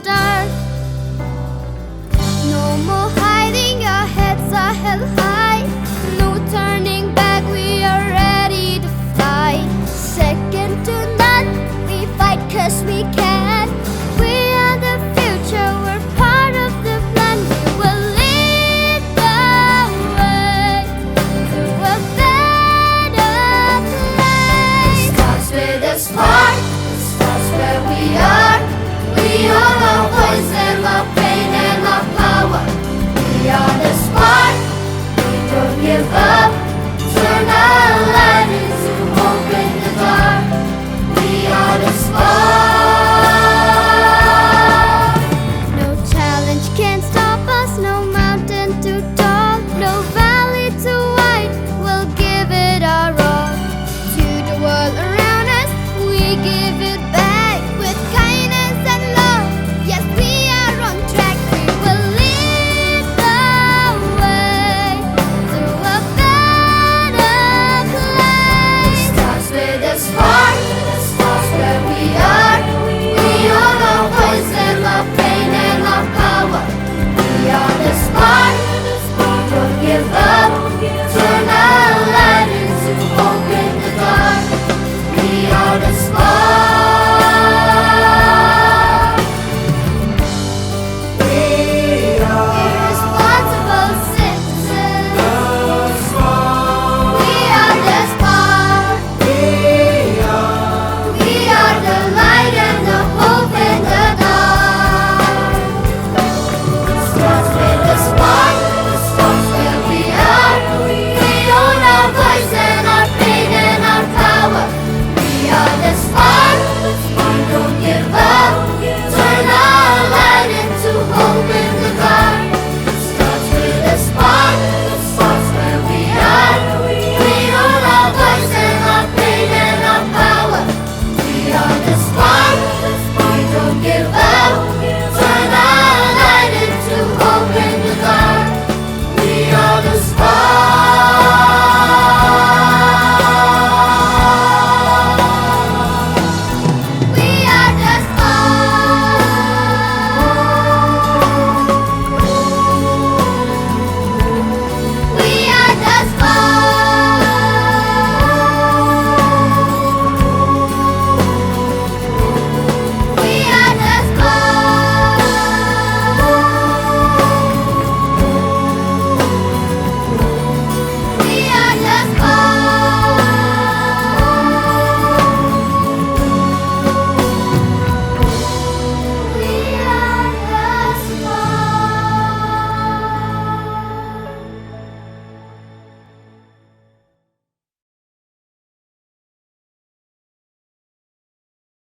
dark. No more hiding, our heads are held high. No turning back, we are ready to fight. Second to none, we fight 'cause we can. We are the future, we're part of the plan. We will lead the way to a better place. It starts with a spark, it starts where we are. We are our voice and our pain and our power. We are the spark, we don't give up. Turn our light into hope in the dark. We are the spark. No challenge can stop us, no mountain too tall, no valley too wide. We'll give it our all. To the world around us, we give it back with kindness and love. Yes, we are on track. We will lead the way to a better place. It starts with a spark, it starts where we are. We are our voice and our pain and our power. We are the spark, we don't give up. Turn our light into hope in the dark. We are the spark. We are irresponsible citizens. We are the spark. We are the light and the hope in the dark. It starts with the spark, it starts where we are. We own our voice and our pain and our power. We are the spark.